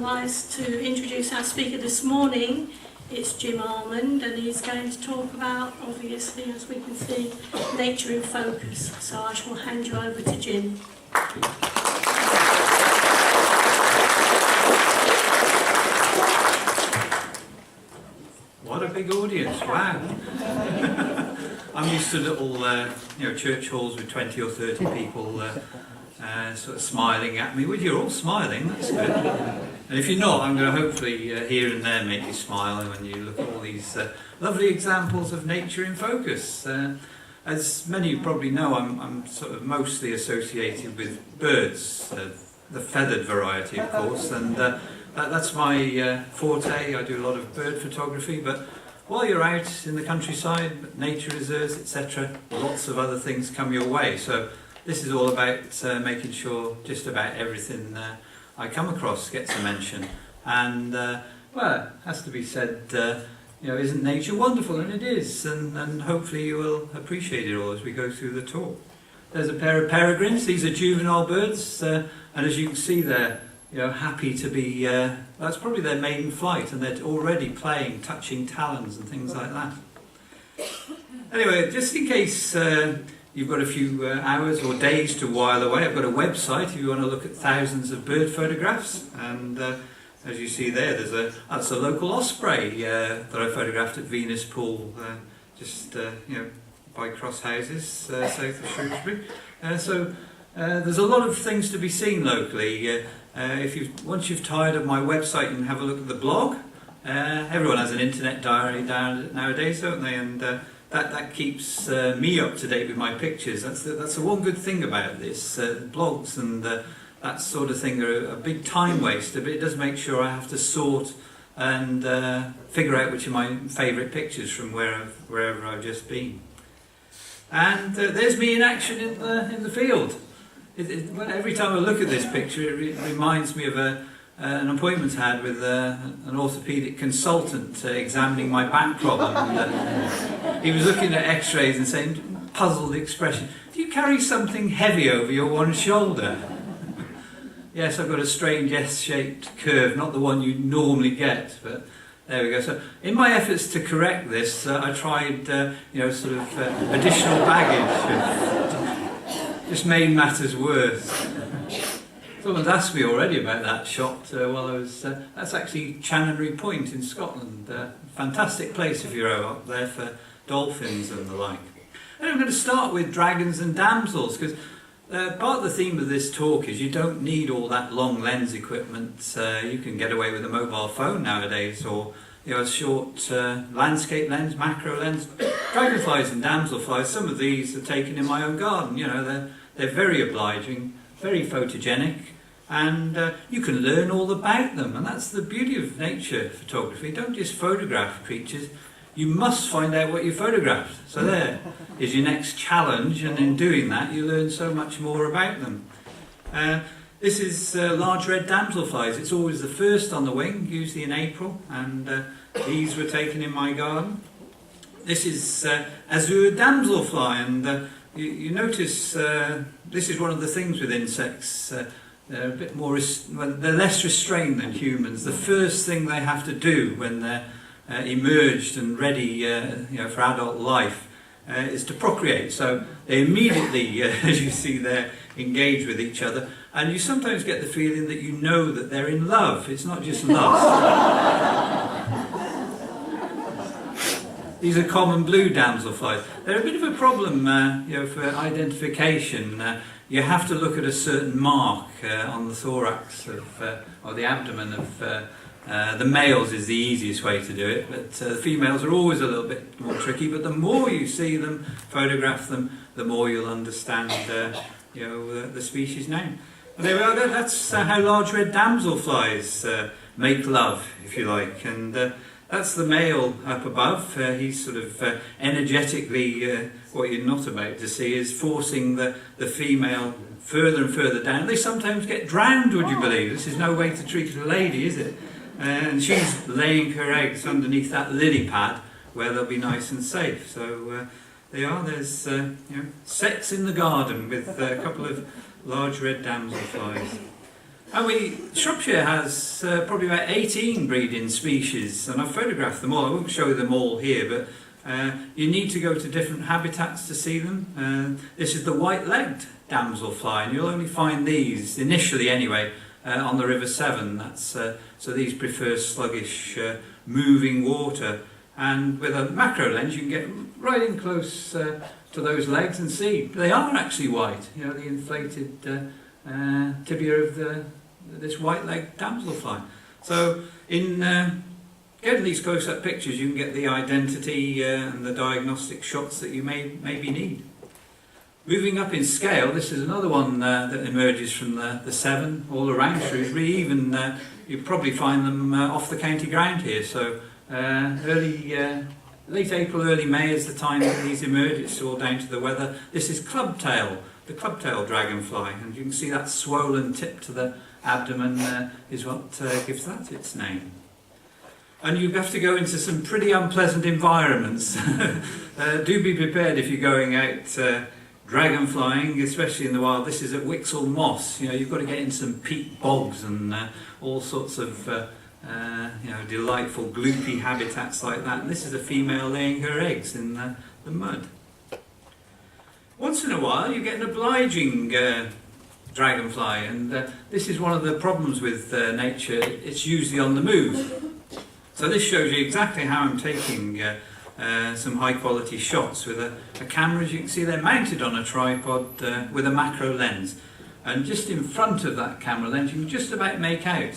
otherwise to introduce our speaker this morning. It's Jim Almond, and he's going to talk about, obviously, as we can see, nature in focus. So I shall hand you over to Jim. What a big audience, wow. I'm used to little church halls with 20 or 30 people sort of smiling at me. Well, you're all smiling, that's good. And if you're not, I'm going to hopefully here and there make you smile when you look at all these lovely examples of nature in focus. As many of you probably know, I'm sort of mostly associated with birds, the feathered variety, of course, and that's my forte. I do a lot of bird photography, but while you're out in the countryside, nature reserves, etc., lots of other things come your way. So this is all about making sure just about everything I come across gets a mention. And well, it has to be said, isn't nature wonderful? And it is, and hopefully you will appreciate it all as we go through the talk. There's a pair of peregrines. These are juvenile birds, and as you can see they're happy to be, that's probably their maiden flight, and they're already playing, touching talons and things like that. Anyway, just in case you've got a few hours or days to while away, I've got a website if you want to look at thousands of bird photographs, and as you see there, that's a local osprey that I photographed at Venus Pool, just by Cross Houses, south of Shrewsbury. So there's a lot of things to be seen locally. Once you've tired of my website, you can have a look at the blog. Everyone has an internet diary nowadays, don't they? And that keeps me up to date with my pictures. That's the one good thing about this. Blogs and that sort of thing are a big time waster, but it does make sure I have to sort and figure out which are my favourite pictures from wherever I've just been. And there's me in action in the field. Every time I look at this picture, it reminds me of an appointment I had with an orthopaedic consultant examining my back problem. And, he was looking at x-rays and saying, puzzled expression, "Do you carry something heavy over your one shoulder?" Yes, I've got a strange S-shaped curve, not the one you normally get, but there we go. So in my efforts to correct this, I tried additional baggage. Just made matters worse. Someone's asked me already about that shot while I was... that's actually Chanonry Point in Scotland. Fantastic place if you're up there for dolphins and the like. And I'm going to start with dragons and damsels, because part of the theme of this talk is you don't need all that long lens equipment. You can get away with a mobile phone nowadays, or a short landscape lens, macro lens. Dragonflies and damselflies, some of these are taken in my own garden. They're very obliging, very photogenic, and you can learn all about them. And that's the beauty of nature photography. Don't just photograph creatures, you must find out what you photographed. So there is your next challenge, and in doing that you learn so much more about them. This is large red damselflies. It's always the first on the wing, usually in April, and these were taken in my garden. This is azure damselfly, and you notice this is one of the things with insects. They're a bit more, they're less restrained than humans. The first thing they have to do when they're emerged and ready, for adult life, is to procreate. So they immediately, as you see there, engage with each other, and you sometimes get the feeling that you know that they're in love. It's not just lust. These are common blue damselflies. They're a bit of a problem, for identification. You have to look at a certain mark on the thorax or the abdomen of the males is the easiest way to do it, but the females are always a little bit more tricky. But the more you see them, photograph them, the more you'll understand, the species name. And there we are. That's how large red damselflies make love, if you like, and. That's the male up above. He's sort of energetically, what you're not about to see is forcing the female further and further down. They sometimes get drowned, would you believe? This is no way to treat a lady, is it? And she's laying her eggs underneath that lily pad where they'll be nice and safe. So they are. There's sex in the garden with a couple of large red damselflies. And Shropshire has probably about 18 breeding species, and I've photographed them all. I won't show them all here, but you need to go to different habitats to see them. This is the white-legged damselfly, and you'll only find these, initially anyway, on the River Severn. So these prefer sluggish, moving water. And with a macro lens, you can get right in close to those legs and see they are actually white. You know, the inflated tibia of this white-legged damselfly. So in getting these close-up pictures, you can get the identity and the diagnostic shots that you maybe need. Moving up in scale, this is another one that emerges from the Severn, all around Shrewsbury. Even you probably find them off the county ground here. So late April, early May is the time that these emerge. It's all down to the weather. This is clubtail, the clubtail dragonfly, and you can see that swollen tip to the abdomen is what gives that its name. And you have to go into some pretty unpleasant environments. Do be prepared if you're going out dragonflying, especially in the wild. This is at Wixle Moss. You know, you've got to get in some peat bogs and all sorts of delightful gloopy habitats like that. And this is a female laying her eggs in the mud. Once in a while you get an obliging dragonfly, and this is one of the problems with nature. It's usually on the move. So this shows you exactly how I'm taking some high quality shots with a camera. As you can see, they're mounted on a tripod with a macro lens, and just in front of that camera lens you can just about make out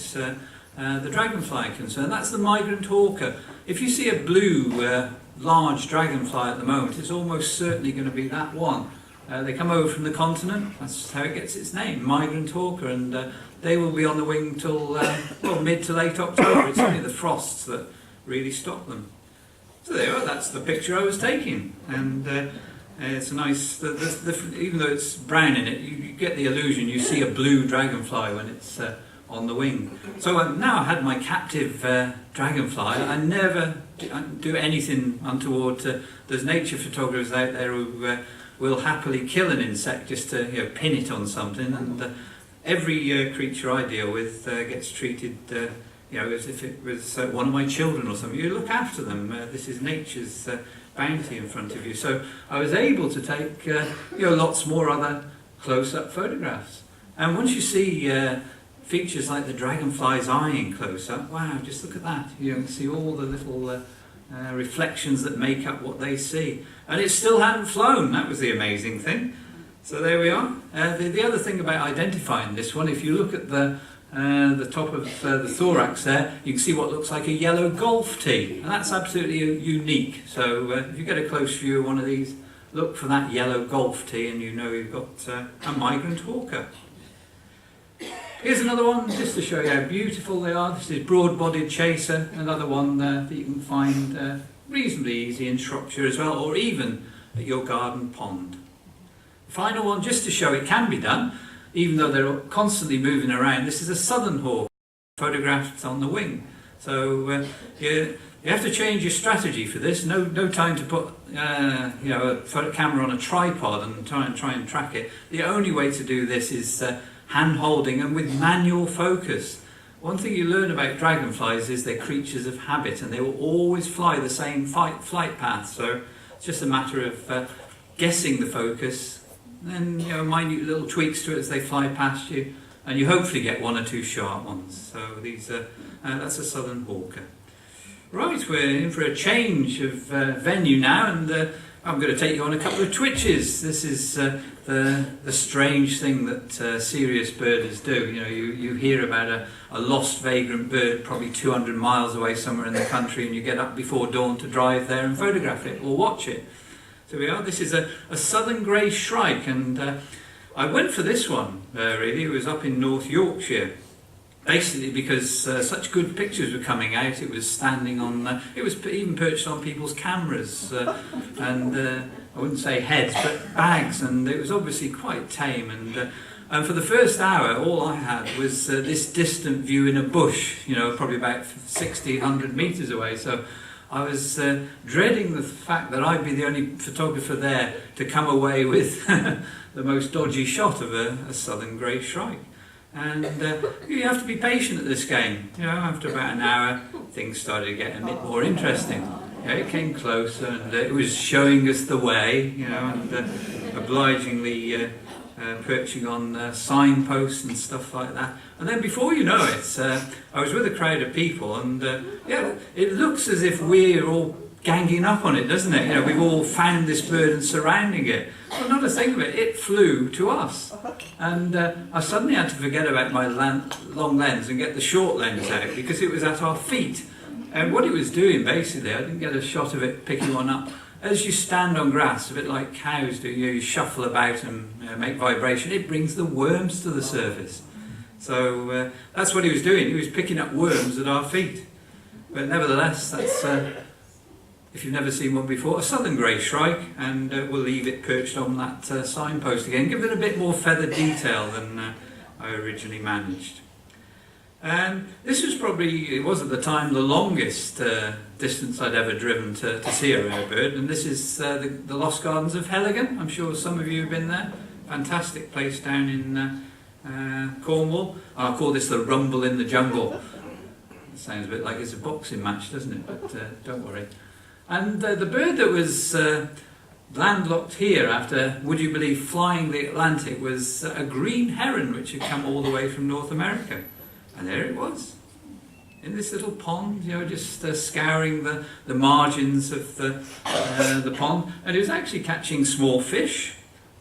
the dragonfly concerned. That's the migrant hawker. If you see a blue large dragonfly at the moment, it's almost certainly going to be that one. They come over from the continent. That's how it gets its name, migrant hawker, and they will be on the wing till mid to late October. It's only the frosts that really stop them. So there you are. That's the picture I was taking, and it's a nice. Even though it's brown in it, you get the illusion you see a blue dragonfly when it's on the wing. So now I had my captive dragonfly. I never do anything untoward. There's nature photographers out there who will happily kill an insect just to pin it on something, and every creature I deal with gets treated as if it was one of my children or something. You look after them. This is nature's bounty in front of you. So I was able to take lots more other close-up photographs. And once you see features like the dragonfly's eye in close-up, wow, just look at that. You can see all the little reflections that make up what they see. And it still hadn't flown. That was the amazing thing. So there we are. The other thing about identifying this one, if you look at the top of the thorax there, you can see what looks like a yellow golf tee. And that's absolutely unique. So if you get a close view of one of these, look for that yellow golf tee and you know you've got a migrant hawker. Here's another one, just to show you how beautiful they are. This is broad-bodied chaser, another one that you can find reasonably easy in Shropshire as well, or even at your garden pond. Final one, just to show it can be done, even though they're constantly moving around. This is a southern hawk, photographed on the wing. So you have to change your strategy for this. No time to put a camera on a tripod and try and track it. The only way to do this is hand-holding and with manual focus. One thing you learn about dragonflies is they're creatures of habit, and they will always fly the same flight path. So it's just a matter of guessing the focus, and then minute little tweaks to it as they fly past you, and you hopefully get one or two sharp ones. So these that's a southern hawker. Right, we're in for a change of venue now, and I'm going to take you on a couple of twitches. This is the strange thing that serious birders do. You hear about a lost vagrant bird probably 200 miles away somewhere in the country, and you get up before dawn to drive there and photograph it or watch it. So we are. This is a southern grey shrike, and I went for this one really. It was up in North Yorkshire. Basically because such good pictures were coming out, it was standing on, it was even perched on people's cameras, and I wouldn't say heads, but bags, and it was obviously quite tame. And for the first hour, all I had was this distant view in a bush, probably about 60, 100 metres away. So I was dreading the fact that I'd be the only photographer there to come away with the most dodgy shot of a southern grey shrike. And you have to be patient at this game. You know, after about an hour, things started to get a bit more interesting. You know, it came closer, and it was showing us the way. You know, and obligingly perching on signposts and stuff like that. And then before you know it, I was with a crowd of people, and yeah, it looks as if we're all ganging up on it, doesn't it? You know, we've all found this bird and surrounding it. Well, not a thing of it. It flew to us, and I suddenly had to forget about my long lens and get the short lens out because it was at our feet. And what it was doing, basically, I didn't get a shot of it picking one up. As you stand on grass, a bit like cows do, you shuffle about and make vibration. It brings the worms to the surface. So that's what he was doing. He was picking up worms at our feet. But nevertheless, that's, if you've never seen one before, a southern grey shrike, and we'll leave it perched on that signpost again. Give it a bit more feather detail than I originally managed. This was probably, it was at the time, the longest distance I'd ever driven to see a rare bird, and this is the Lost Gardens of Heligan. I'm sure some of you have been there. Fantastic place down in Cornwall. I'll call this the Rumble in the Jungle. It sounds a bit like it's a boxing match, doesn't it? But don't worry. And the bird that was landlocked here after, would you believe, flying the Atlantic was a green heron which had come all the way from North America. And there it was, in this little pond, you know, just scouring the margins of the pond. And it was actually catching small fish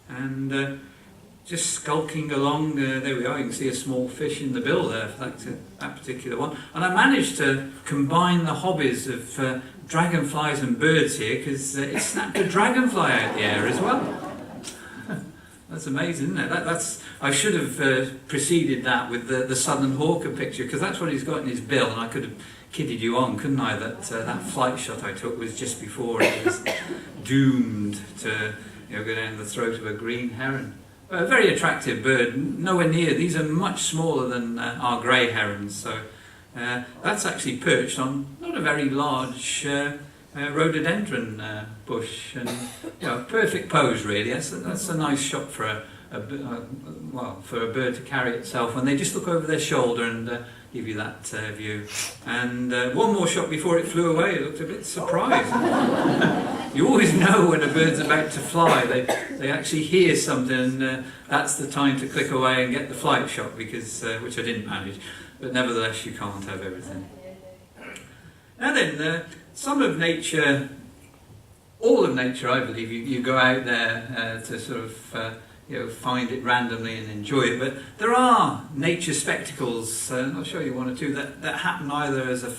and just skulking along. There we are, you can see a small fish in the bill there, that particular one. And I managed to combine the hobbies of dragonflies and birds here because it snapped a dragonfly out the air as well. That's amazing, isn't it? I should have preceded that with the southern hawker picture, because that's what he's got in his bill, and I could have kidded you on, couldn't I, that flight shot I took was just before it was doomed to go down the throat of a green heron. A very attractive bird, nowhere near, these are much smaller than our grey herons, so that's actually perched on not a very large rhododendron bush, and perfect pose really. That's a nice shot for for a bird to carry itself when they just look over their shoulder and give you that view. And one more shot before it flew away. It looked a bit surprised. You always know when a bird's about to fly. They actually hear something, and that's the time to click away and get the flight shot, because which I didn't manage. But nevertheless, you can't have everything. Now then, some of nature, all of nature, I believe, you go out there to sort of find it randomly and enjoy it. But there are nature spectacles, and I'll show you one or two that happen either as a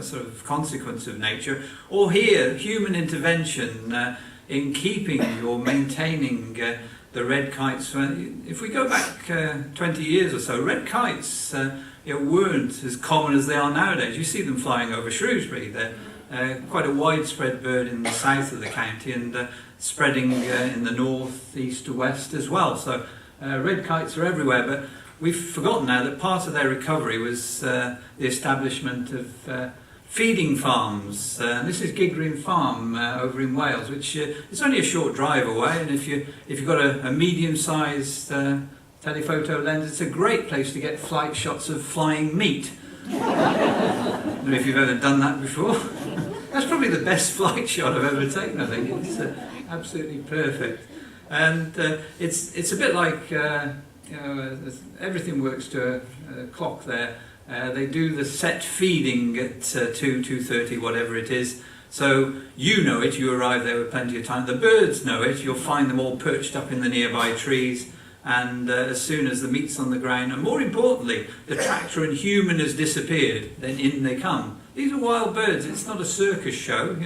sort of consequence of nature, or here human intervention in keeping or maintaining the red kites. If we go back 20 years or so, red kites weren't as common as they are nowadays. You see them flying over Shrewsbury. They're quite a widespread bird in the south of the county, and spreading in the north, east to west as well. So red kites are everywhere, but we've forgotten now that part of their recovery was the establishment of feeding farms. This is Gigrin Farm over in Wales, which it's only a short drive away, and if you've got a medium-sized telephoto lens, it's a great place to get flight shots of flying meat. I don't know if you've ever done that before. That's probably the best flight shot I've ever taken, I think. It's absolutely perfect. And it's a bit like, everything works to a clock there. They do the set feeding at 2:30, whatever it is. So you know it, you arrive there with plenty of time. The birds know it, you'll find them all perched up in the nearby trees. And as soon as the meat's on the ground, and more importantly, the tractor and human has disappeared, then in they come. These are wild birds, it's not a circus show.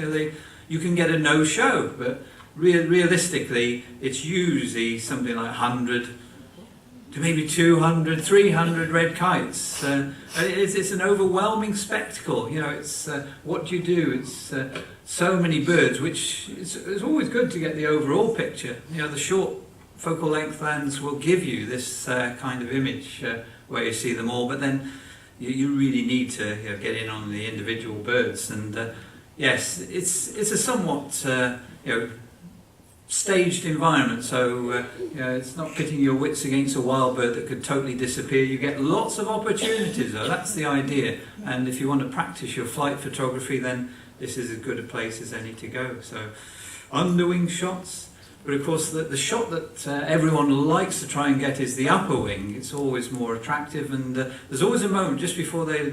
You can get a no-show, but realistically, it's usually something like 100 to maybe 200, 300 red kites. It's an overwhelming spectacle. It's what you do. It's so many birds, which it's always good to get the overall picture. The short focal length lens will give you this kind of image where you see them all, but then you really need to get in on the individual birds. And yes, it's a somewhat staged environment, so it's not pitting your wits against a wild bird that could totally disappear. You get lots of opportunities, though. That's the idea. And if you want to practice your flight photography, then this is as good a place as any to go. So underwing shots, but of course the shot that everyone likes to try and get is the upper wing. It's always more attractive, and there's always a moment just before they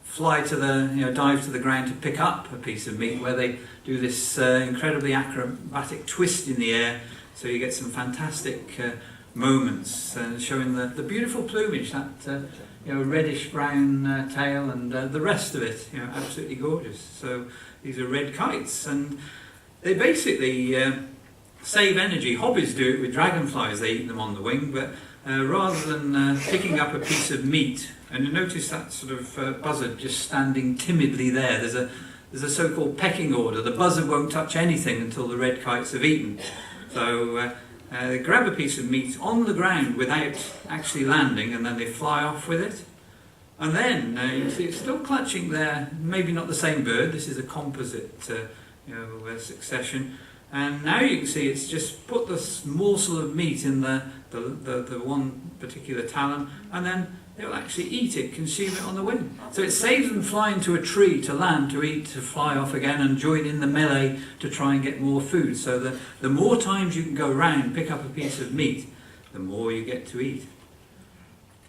fly to the, dive to the ground to pick up a piece of meat, where they do this incredibly acrobatic twist in the air, so you get some fantastic moments showing the beautiful plumage, that reddish brown tail, and the rest of it, absolutely gorgeous. So these are red kites, and they basically save energy. Hobbies do it with dragonflies; they eat them on the wing, but rather than picking up a piece of meat, and you notice that sort of buzzard just standing timidly there. There's a so-called pecking order. The buzzard won't touch anything until the red kites have eaten. So they grab a piece of meat on the ground without actually landing, and then they fly off with it. And then you see it's still clutching there. Maybe not the same bird. This is a composite, succession. And now you can see it's just put this morsel of meat in the one particular talon, and then they'll actually eat it, consume it on the wing. So it saves them flying to a tree to land, to eat, to fly off again and join in the melee to try and get more food. So the more times you can go around, pick up a piece of meat, the more you get to eat.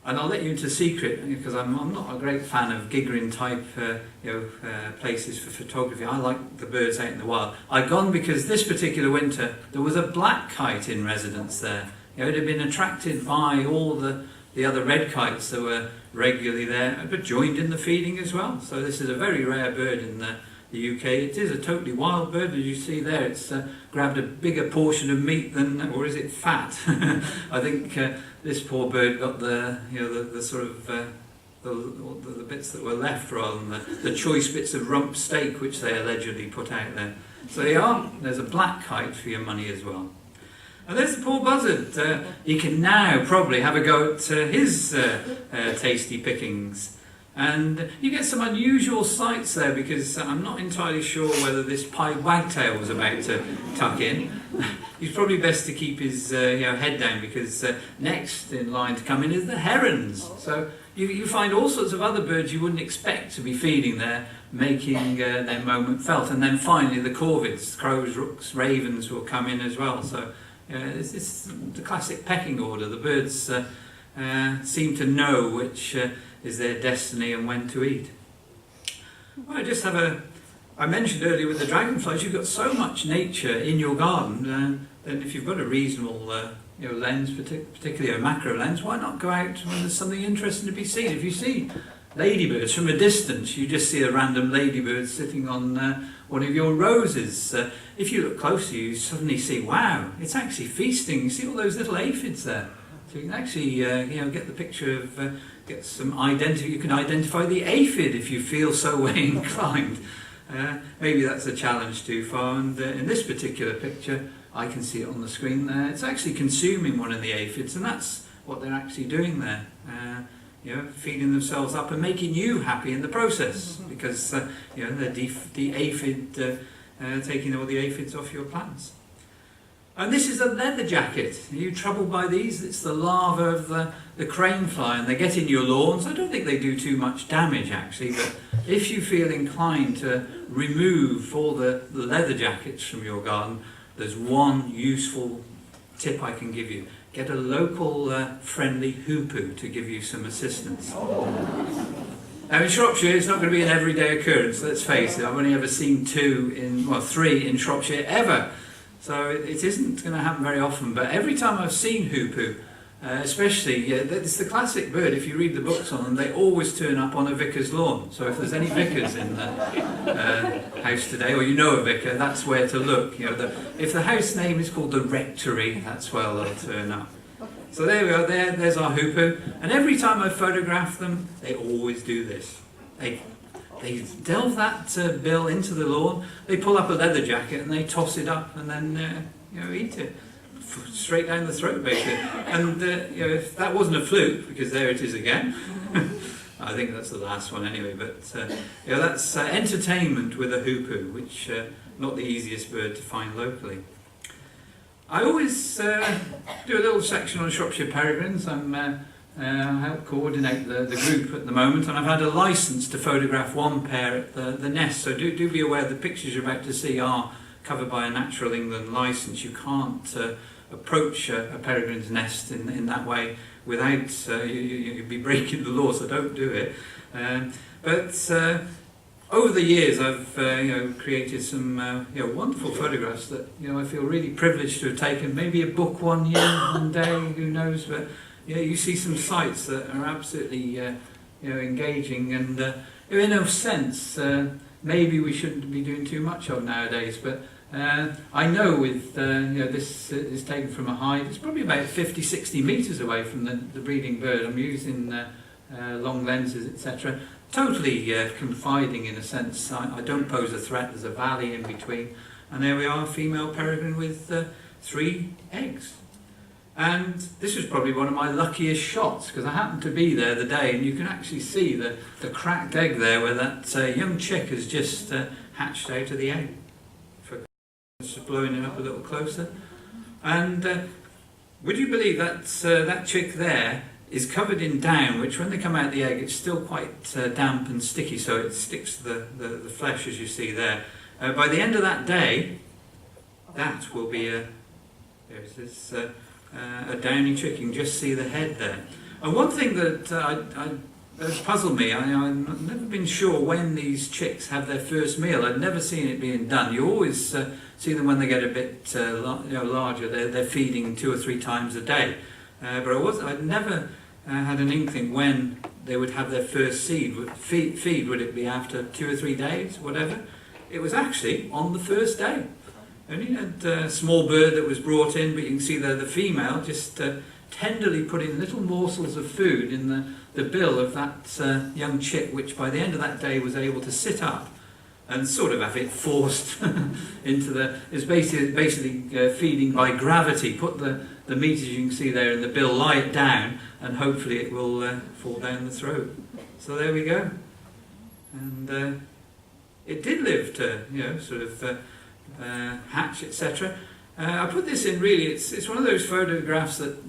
And I'll let you into a secret, because I'm not a great fan of Gigrin type places for photography. I like the birds out in the wild. I'd gone because this particular winter there was a black kite in residence there. It had been attracted by all the other red kites that were regularly there, but joined in the feeding as well. So this is a very rare bird in the UK. It is a totally wild bird, as you see there. It's grabbed a bigger portion of meat than, or is it fat? I think this poor bird got the sort of the bits that were left, rather than the choice bits of rump steak which they allegedly put out there. So there's a black kite for your money as well. And there's the poor buzzard. He can now probably have a go at his tasty pickings. And you get some unusual sights there, because I'm not entirely sure whether this pied wagtail was about to tuck in. He's probably best to keep his head down, because next in line to come in is the herons. So you find all sorts of other birds you wouldn't expect to be feeding there, making their moment felt. And then finally the corvids, crows, rooks, ravens will come in as well. So it's the classic pecking order. The birds seem to know which is their destiny and when to eat. Well, I mentioned earlier with the dragonflies, you've got so much nature in your garden, then if you've got a reasonable lens, particularly a macro lens, why not go out when there's something interesting to be seen? If you see ladybirds from a distance, you just see a random ladybird sitting on one of your roses. If you look closer, you suddenly see, wow, it's actually feasting. You see all those little aphids there. So you can actually get the picture of, get some you can identify the aphid if you feel so way inclined. Maybe that's a challenge too far, and in this particular picture I can see it on the screen there. It's actually consuming one of the aphids, and that's what they're actually doing there. Feeding themselves up and making you happy in the process, because they're the aphid taking all the aphids off your plants. And this is a leather jacket. Are you troubled by these? It's the larva of the crane fly, and they get in your lawns. I don't think they do too much damage actually, but if you feel inclined to remove all the leather jackets from your garden, there's one useful tip I can give you. Get a local friendly hoopoo to give you some assistance. Now in Shropshire it's not going to be an everyday occurrence, let's face it. I've only ever seen 3 in Shropshire ever. So it isn't going to happen very often, but every time I've seen hoopoo, especially, it's the classic bird. If you read the books on them, they always turn up on a vicar's lawn. So if there's any vicars in the house today, or you know a vicar, that's where to look. If the house name is called the rectory, that's where they'll turn up. So there we are. There's our hoopoo, and every time I photograph them, they always do this. They delve that bill into the lawn, they pull up a leather jacket and they toss it up and then eat it. Straight down the throat basically. And if that wasn't a fluke, because there it is again, I think that's the last one anyway, but that's entertainment with a hoopoo, which not the easiest bird to find locally. I always do a little section on Shropshire peregrines. I help coordinate the group at the moment, and I've had a licence to photograph one pair at the nest, so do be aware the pictures you're about to see are covered by a Natural England licence. You can't approach a peregrine's nest in that way without, you'd be breaking the law, so don't do it. But over the years I've created some wonderful photographs that I feel really privileged to have taken. Maybe a book one year, one day, who knows, but you see some sights that are absolutely engaging, and in a sense maybe we shouldn't be doing too much of nowadays, but I know with this is taken from a height, it's probably about 50-60 metres away from the breeding bird. I'm using long lenses, etc. Totally confiding in a sense. I don't pose a threat. There's a valley in between, and there we are, female peregrine with 3 eggs. And this was probably one of my luckiest shots, because I happened to be there the day, and you can actually see the cracked egg there where that young chick has just hatched out of the egg. Just blowing it up a little closer. And would you believe that that chick there is covered in down, which when they come out of the egg it's still quite damp and sticky, so it sticks to the flesh, as you see there. By the end of that day, that will be a downy chick. You can just see the head there. And one thing that has puzzled me, I've never been sure when these chicks have their first meal. I'd never seen it being done. You always see them when they get a bit larger. They're feeding 2 or 3 times a day. But I'd never had an inkling when they would have their first feed. Would it be after 2 or 3 days, whatever? It was actually on the first day. Only had a small bird that was brought in, but you can see there the female just tenderly putting little morsels of food in the bill of that young chick, which by the end of that day was able to sit up and sort of have it forced into it's basically feeding by gravity. Put the meat, as you can see there in the bill, lie it down, and hopefully it will fall down the throat. So there we go. And it did live to sort of hatch, etc. I put this in really, it's one of those photographs that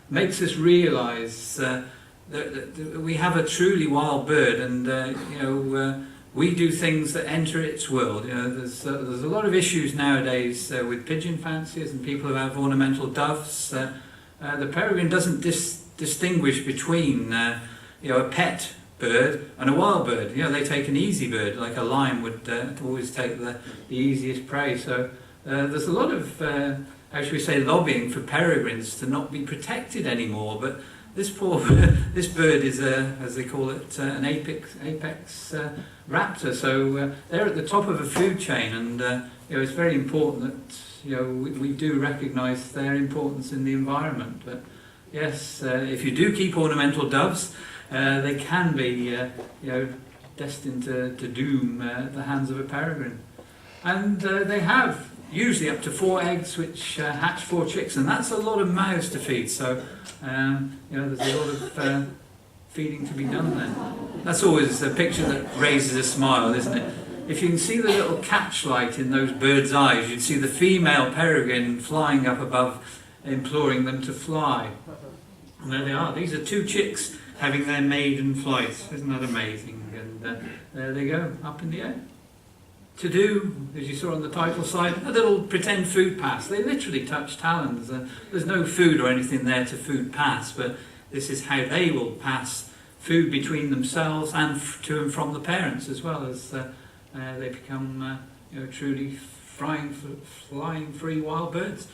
makes us realise that we have a truly wild bird, and we do things that enter its world. There's a lot of issues nowadays with pigeon fanciers and people who have ornamental doves. The peregrine doesn't distinguish between a pet bird and a wild bird. They take an easy bird, like a lion would always take the easiest prey. So there's a lot of, how should we say, lobbying for peregrines to not be protected anymore. But this bird is as they call it, an apex raptor. So they're at the top of a food chain, and it's very important that we do recognise their importance in the environment. But yes, if you do keep ornamental doves, they can be, destined to doom the hands of a peregrine. And they have usually up to 4 eggs, which hatch 4 chicks, and that's a lot of mouths to feed. So, there's a lot of feeding to be done there. That's always a picture that raises a smile, isn't it? If you can see the little catchlight in those birds' eyes, you'd see the female peregrine flying up above, imploring them to fly. And there they are. These are 2 chicks having their maiden flight. Isn't that amazing? And there they go, up in the air. To do, as you saw on the title slide, a little pretend food pass. They literally touch talons. There's no food or anything there to food pass, but this is how they will pass food between themselves and to and from the parents, as well as they become truly flying free wild birds.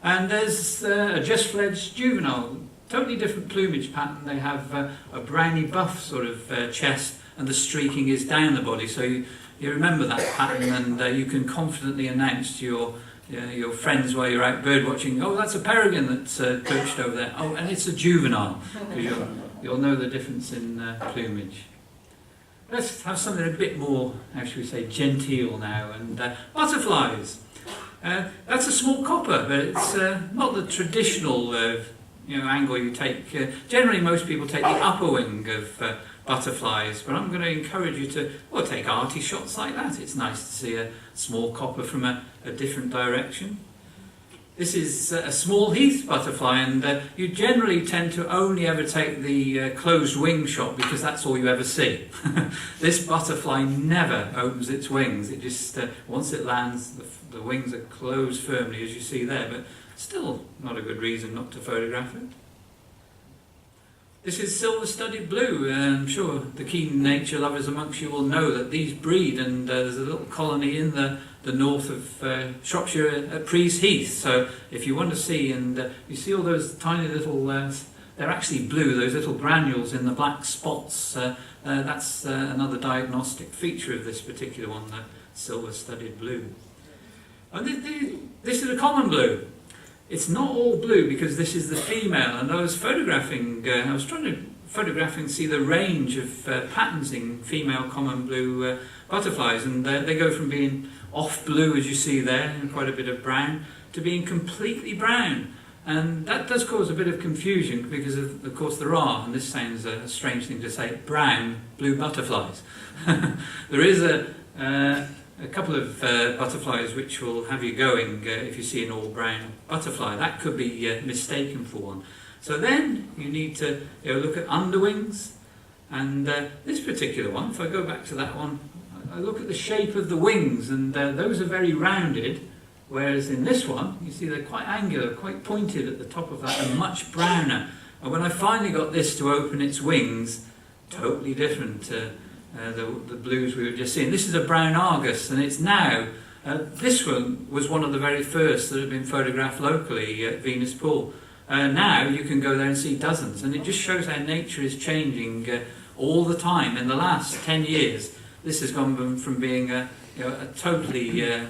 And there's a just fledged juvenile. Totally different plumage pattern. They have a browny buff sort of chest, and the streaking is down the body. So you remember that pattern, and you can confidently announce to your friends while you're out bird watching, oh, that's a peregrine that's perched over there. Oh, and it's a juvenile. You'll know the difference in plumage. Let's have something a bit more, how should we say, genteel now, and butterflies. That's a small copper, but it's not the traditional angle you take. Generally, most people take the upper wing of butterflies, but I'm going to encourage you to take arty shots like that. It's nice to see a small copper from a different direction. This is a small heath butterfly, and you generally tend to only ever take the closed wing shot because that's all you ever see. This butterfly never opens its wings. It just, once it lands, the wings are closed firmly, as you see there, but still not a good reason not to photograph it. This is silver-studded blue. I'm sure the keen nature lovers amongst you will know that these breed, and there's a little colony in the north of Shropshire at Prees Heath. So if you want to see, and you see all those tiny little, they're actually blue, those little granules in the black spots, that's another diagnostic feature of this particular one, the silver-studded blue. And this is a common blue. It's not all blue because this is the female, and I was trying to photograph and see the range of patterns in female common blue butterflies, and they go from being off blue, as you see there, and quite a bit of brown, to being completely brown. And that does cause a bit of confusion because of course there are, and this sounds a strange thing to say, brown blue butterflies. There is a couple of butterflies which will have you going if you see an all brown butterfly. That could be mistaken for one. So then you need to look at underwings, and this particular one, if I go back to that one, I look at the shape of the wings, and those are very rounded, whereas in this one you see they're quite angular, quite pointed at the top of that, and much browner. And when I finally got this to open its wings, totally different to the blues we were just seeing. This is a brown argus, and it's now, this one was one of the very first that had been photographed locally at Venus Pool. Now you can go there and see dozens, and it just shows how nature is changing all the time. In the last 10 years, this has gone from being a totally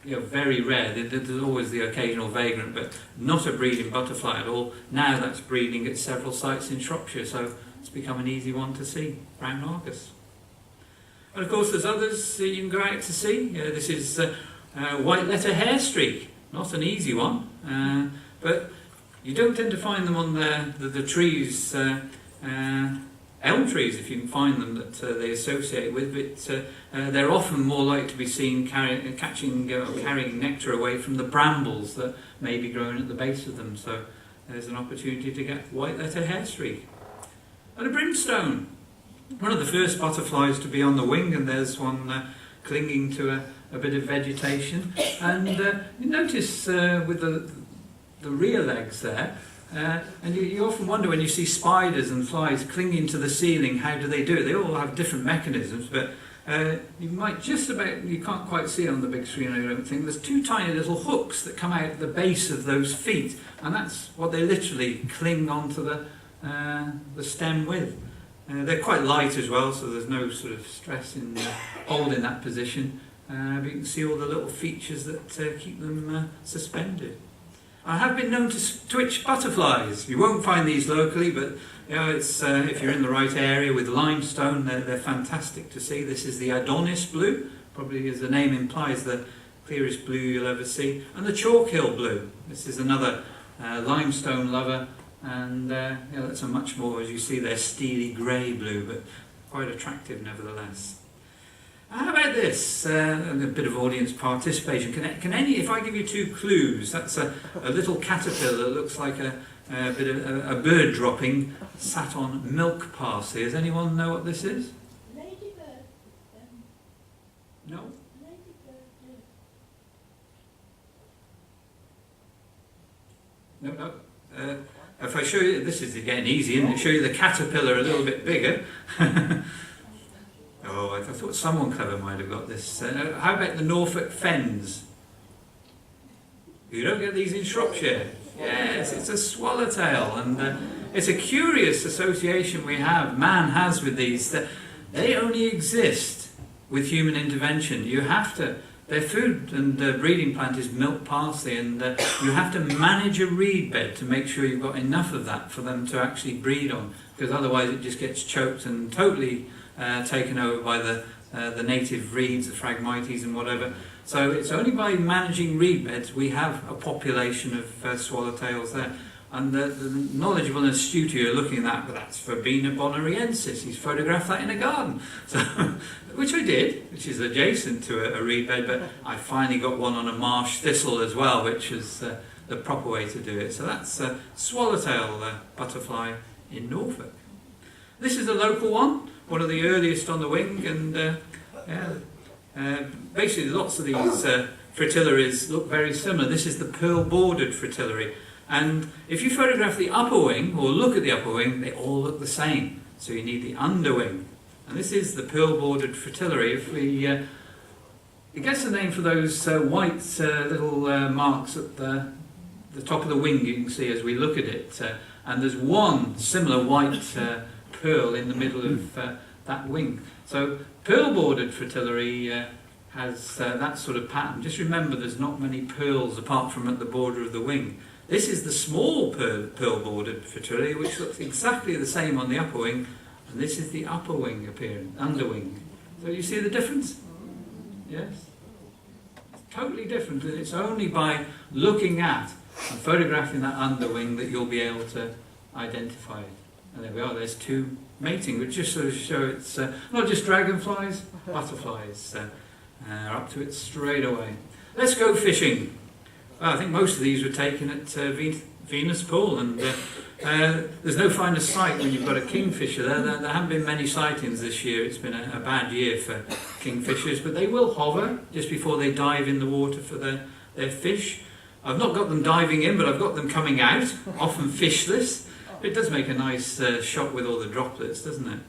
very rare. There's always the occasional vagrant, but not a breeding butterfly at all. Now that's breeding at several sites in Shropshire, so it's become an easy one to see, brown argus. And of course there's others you can go out to see. This is white letter hare streak, not an easy one, but you don't tend to find them on the trees, elm trees, if you can find them, that they associate with, but they're often more likely to be seen carrying nectar away from the brambles that may be growing at the base of them. So there's an opportunity to get white letter hare streak. And a brimstone, one of the first butterflies to be on the wing, and there's one clinging to a bit of vegetation. And you notice with the rear legs there, and you often wonder when you see spiders and flies clinging to the ceiling, how do they do it? They all have different mechanisms, but you can't quite see it on the big screen, I don't think. There's two tiny little hooks that come out the base of those feet, and that's what they literally cling onto the stem with. They're quite light as well, so there's no sort of stress in holding that position, but you can see all the little features that keep them suspended. I have been known to twitch butterflies. You won't find these locally, but it's if you're in the right area with limestone, they're fantastic to see. This is the Adonis blue, probably as the name implies, the clearest blue you'll ever see. And the Chalk Hill blue. This is another limestone lover, and that's a much more, as you see there, steely grey blue, but quite attractive nevertheless. How about this? A bit of audience participation. Can any? If I give you two clues, that's a little caterpillar that looks like a bit of a bird dropping sat on milk parsley. Does anyone know what this is? Ladybird. No. Ladybird. No. If I show you, this is again easy, isn't it? Show you the caterpillar a little bit bigger. Oh, I thought someone clever might have got this. How about the Norfolk fens? You don't get these in Shropshire. Yes, it's a swallowtail, and it's a curious association man has with these. That they only exist with human intervention. You have to. Their food and breeding plant is milk parsley, and you have to manage a reed bed to make sure you've got enough of that for them to actually breed on, because otherwise it just gets choked and totally taken over by the native reeds, the Phragmites and whatever. So it's only by managing reed beds we have a population of swallowtails there. And the knowledgeable and astute you're looking at that, but that's Verbena bonariensis. He's photographed that in a garden. So, which I did, which is adjacent to a reed bed, but I finally got one on a marsh thistle as well, which is the proper way to do it. So that's swallowtail butterfly in Norfolk. This is a local one of the earliest on the wing, and basically lots of these fritillaries look very similar. This is the pearl-bordered fritillary. And if you photograph the upper wing, or look at the upper wing, they all look the same. So you need the underwing. And this is the pearl-bordered fritillary. If we, it gets the name for those white little marks at the top of the wing you can see as we look at it. And there's one similar white pearl in the middle of that wing. So pearl-bordered fritillary has that sort of pattern. Just remember there's not many pearls apart from at the border of the wing. This is the small pearl-bordered fritillary, which looks exactly the same on the upper wing, and this is the upper wing appearance, underwing. So you see the difference? Yes? It's totally different, and it's only by looking at and photographing that underwing that you'll be able to identify it. And there we are, there's two mating, which just sort of show it's not just dragonflies, butterflies are up to it straight away. Let's go fishing. Well, I think most of these were taken at Venus Pool, and there's no finer sight when you've got a kingfisher there. There haven't been many sightings this year. It's been a bad year for kingfishers, but they will hover just before they dive in the water for their fish. I've not got them diving in, but I've got them coming out, often fishless. It does make a nice shot with all the droplets, doesn't it?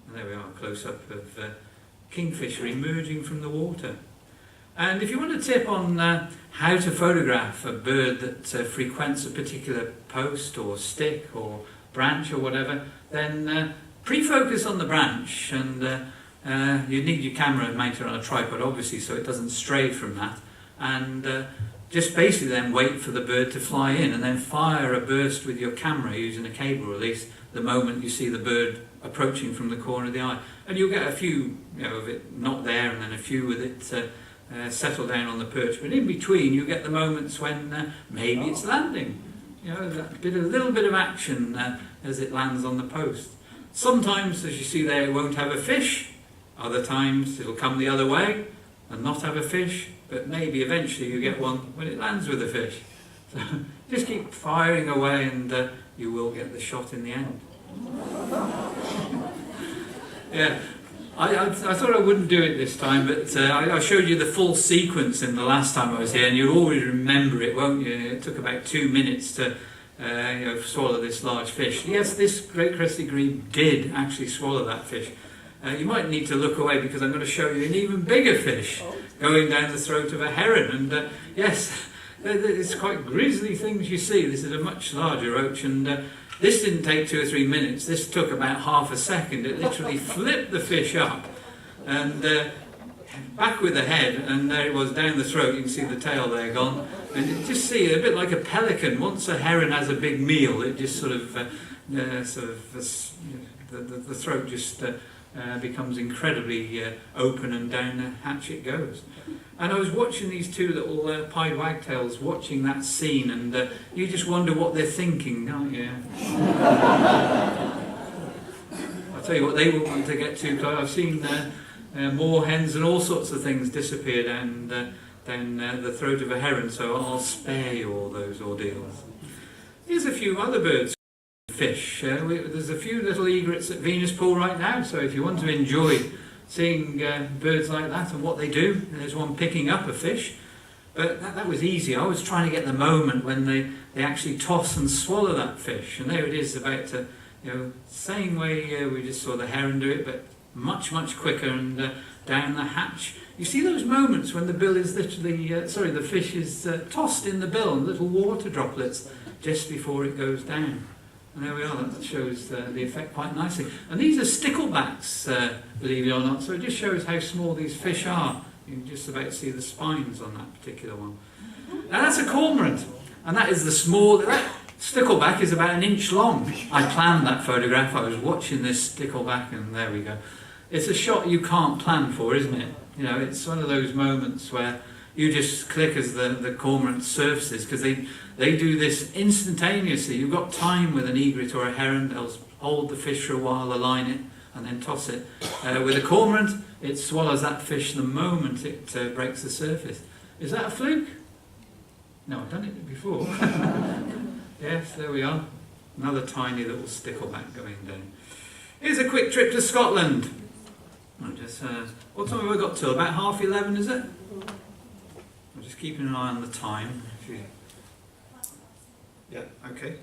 And there we are, a close-up of kingfisher emerging from the water. And if you want a tip on how to photograph a bird that frequents a particular post or stick or branch or whatever, then pre-focus on the branch, and you need your camera mounted on a tripod obviously so it doesn't stray from that, and just basically then wait for the bird to fly in and then fire a burst with your camera using a cable release the moment you see the bird approaching from the corner of the eye, and you'll get a few of it not there and then a few with it settle down on the perch, but in between you get the moments when maybe it's landing, that little bit of action as it lands on the post. Sometimes, as you see there, it won't have a fish. Other times it'll come the other way and not have a fish, but maybe eventually you get one when it lands with a fish. So just keep firing away and you will get the shot in the end. Yeah. I thought I wouldn't do it this time, but I showed you the full sequence in the last time I was here, and you'll always remember it, won't you? It took about 2 minutes to swallow this large fish. Yes, this great crested grebe did actually swallow that fish. You might need to look away because I'm going to show you an even bigger fish going down the throat of a heron. And yes, it's quite grisly things you see. This is a much larger roach, and this didn't take 2 or 3 minutes. This took about half a second. It literally flipped the fish up and back with the head, and there it was down the throat. You can see the tail there gone. And you just see a bit like a pelican. Once a heron has a big meal, it just the throat just becomes incredibly open, and down the hatch it goes. And I was watching these two little pied wagtails watching that scene, and you just wonder what they're thinking, don't you? I'll tell you what, they wouldn't want to get too close. I've seen moor hens and all sorts of things disappear down the throat of a heron, so I'll spare you all those ordeals. Here's a few other birds. Fish. There's a few little egrets at Venus Pool right now, so if you want to enjoy seeing birds like that and what they do, there's one picking up a fish. But that was easy. I was trying to get the moment when they actually toss and swallow that fish, and there it is, about to, same way we just saw the heron do it, but much quicker, and down the hatch. You see those moments when the bill is literally, the fish is tossed in the bill, and little water droplets just before it goes down. And there we are, that shows the effect quite nicely. And these are sticklebacks, believe it or not, so it just shows how small these fish are. You can just about see the spines on that particular one. Now that's a cormorant, and that is the small, that stickleback is about 1 inch long. I planned that photograph, I was watching this stickleback, and there we go. It's a shot you can't plan for, isn't it? It's one of those moments where you just click as the cormorant surfaces, because they do this instantaneously. You've got time with an egret or a heron, they'll hold the fish for a while, align it, and then toss it. With a cormorant, it swallows that fish the moment it breaks the surface. Is that a fluke? No, I've done it before. Yes, there we are. Another tiny little stickleback going down. Here's a quick trip to Scotland. What time have we got till? About 11:30, is it? I'm just keeping an eye on the time. Yeah, okay.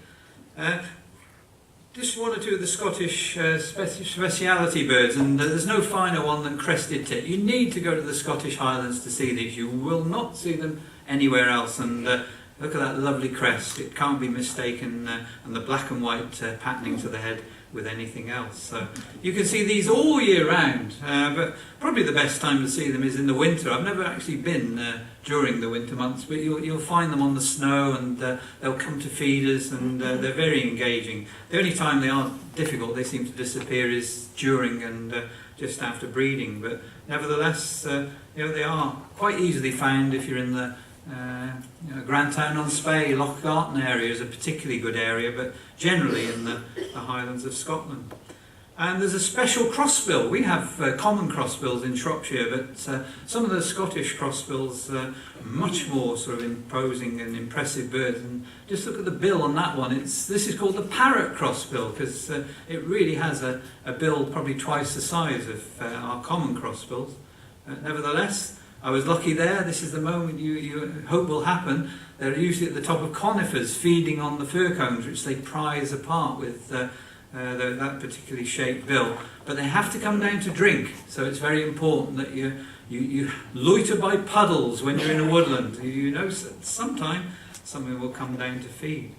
Just one or two of the Scottish speciality birds, and there's no finer one than crested tit. You need to go to the Scottish Highlands to see these. You will not see them anywhere else. And look at that lovely crest. It can't be mistaken, and the black and white patterning to the head with anything else. So you can see these all year round, but probably the best time to see them is in the winter. I've never actually been during the winter months, but you'll find them on the snow, and they'll come to feeders, and they're very engaging. The only time they are difficult, they seem to disappear, is during and just after breeding, but nevertheless they are quite easily found if you're in the Grantown-on-Spey, Lochgarten area is a particularly good area, but generally in the Highlands of Scotland. And there's a special crossbill. We have common crossbills in Shropshire, but some of the Scottish crossbills are much more sort of imposing and impressive birds. And just look at the bill on that one. This is called the parrot crossbill, because it really has a bill probably twice the size of our common crossbills. Nevertheless, I was lucky there. This is the moment you hope will happen. They're usually at the top of conifers, feeding on the fir cones, which they prize apart with that particularly shaped bill. But they have to come down to drink, so it's very important that you loiter by puddles when you're in a woodland. You know, sometime someone will come down to feed.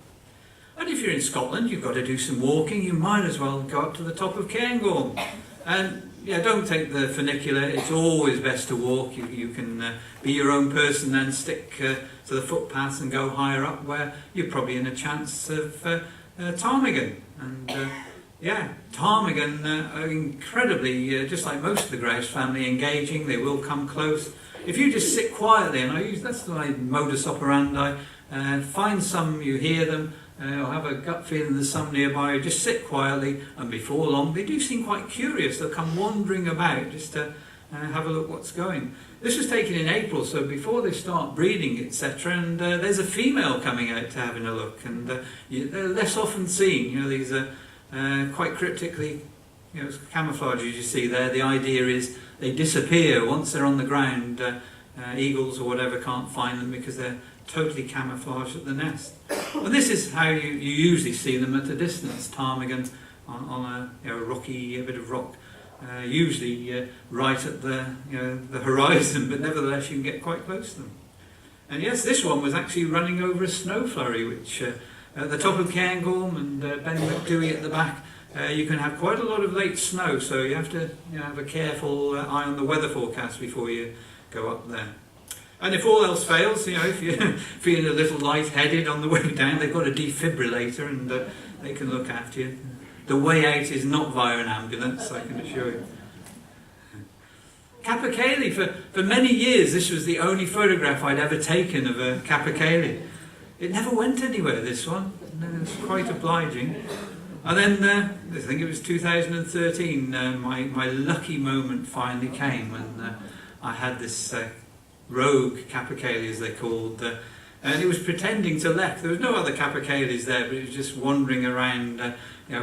And if you're in Scotland, you've got to do some walking. You might as well go up to the top of Cairngorm. And don't take the funicular. It's always best to walk. You can be your own person and stick to the footpaths and go higher up, where you're probably in a chance of ptarmigan. And ptarmigan are incredibly, just like most of the grouse family, engaging. They will come close. If you just sit quietly, and that's my modus operandi, find some, you hear them, or have a gut feeling there's some nearby, just sit quietly, and before long they do seem quite curious. They'll come wandering about just to have a look what's going. This was taken in April, so before they start breeding, etc. And there's a female coming out to having a look, and they're less often seen. These are quite cryptically, camouflage as you see there. The idea is they disappear once they're on the ground. Eagles or whatever can't find them because they're totally camouflaged at the nest. Well, this is how you usually see them at a distance. Ptarmigan on a rocky bit of rock, usually right at the horizon, but nevertheless you can get quite close to them. And yes, this one was actually running over a snow flurry, which at the top of Cairngorm and Ben McDewey at the back, you can have quite a lot of late snow, so you have to have a careful eye on the weather forecast before you go up there. And if all else fails, if you're feeling a little lightheaded on the way down, they've got a defibrillator, and they can look after you. The way out is not via an ambulance, I can assure you. Capercaillie, for many years this was the only photograph I'd ever taken of a capercaillie. It never went anywhere, this one. It was quite obliging. And then, I think it was 2013, my lucky moment finally came when I had this rogue capercaillie, as they're called, and it was pretending to lek. There was no other capercaillies there, but it was just wandering around,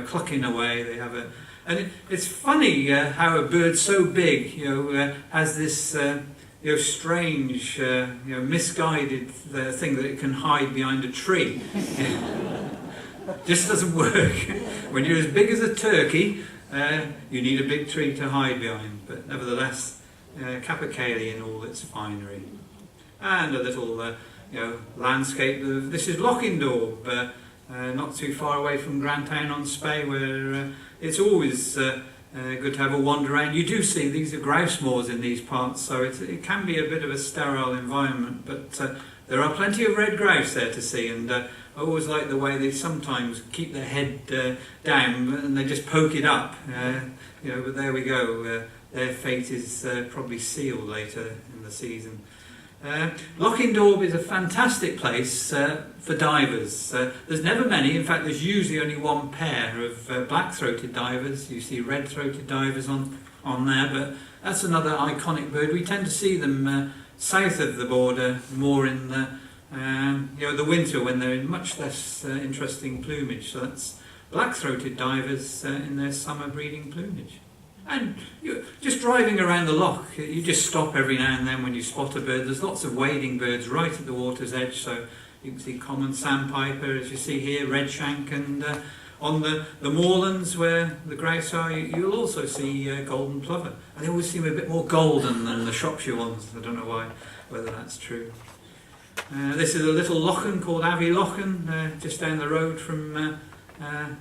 clucking away. And it's funny how a bird so big, has this strange, misguided thing that it can hide behind a tree. Just doesn't work. When you're as big as a turkey, you need a big tree to hide behind. But nevertheless, capercaillie in all its finery. And a little landscape. This is Lochindorb, not too far away from Grantown-on-Spey, where it's always good to have a wander around. You do see these are grouse moors in these parts, so it can be a bit of a sterile environment, but there are plenty of red grouse there to see, and I always like the way they sometimes keep their head down and they just poke it up. But there we go. Their fate is probably sealed later in the season. Lochindorb is a fantastic place for divers. There's never many, in fact there's usually only one pair of black-throated divers. You see red-throated divers on there, but that's another iconic bird. We tend to see them south of the border, more in the winter when they're in much less interesting plumage. So that's black-throated divers in their summer breeding plumage. And you're just driving around the loch, you just stop every now and then when you spot a bird. There's lots of wading birds right at the water's edge, so you can see common sandpiper, as you see here, redshank, and on the moorlands where the grouse are, you'll also see golden plover. And they always seem a bit more golden than the Shropshire ones. I don't know why, whether that's true. This is a little lochen called Abbey Lochen, just down the road from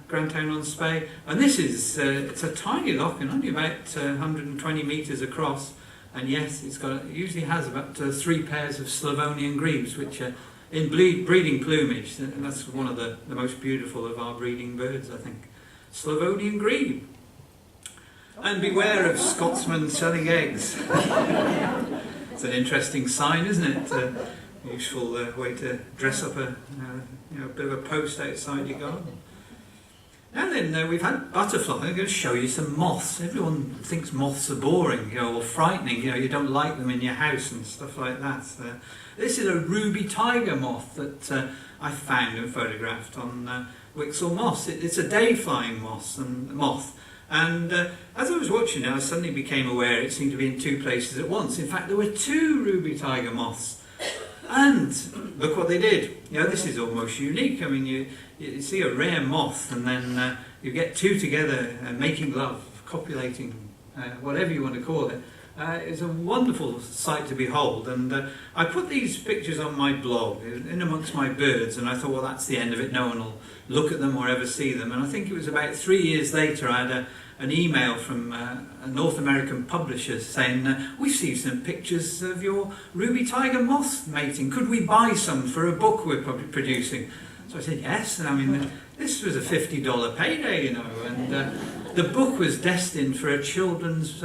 Grantown-on-Spey, and this is it's a tiny lochen, only about 120 metres across, and yes, it usually has about 3 pairs of Slavonian grebes, which are in breeding plumage, and that's one of the most beautiful of our breeding birds, I think. Slavonian grebe. And beware of Scotsmen selling eggs. It's an interesting sign, isn't it? A useful way to dress up a bit of a post outside your garden. And then we've had butterflies. I'm going to show you some moths. Everyone thinks moths are boring, or frightening. You don't like them in your house and stuff like that. This is a ruby tiger moth that I found and photographed on Wixell Moss. It's a day-flying moth. And as I was watching it, I suddenly became aware it seemed to be in 2 places at once. In fact, there were 2 ruby tiger moths. And look what they did. This is almost unique. I mean, you see a rare moth, and then you get 2 together making love, copulating, whatever you want to call it. It's a wonderful sight to behold, and I put these pictures on my blog, in amongst my birds, and I thought, well, that's the end of it. No one will look at them or ever see them. And I think it was about 3 years later I had an email from a North American publisher saying, we've seen some pictures of your ruby tiger moth mating. Could we buy some for a book we're producing? So I said, yes. I mean, this was a $50 payday, and the book was destined for a children's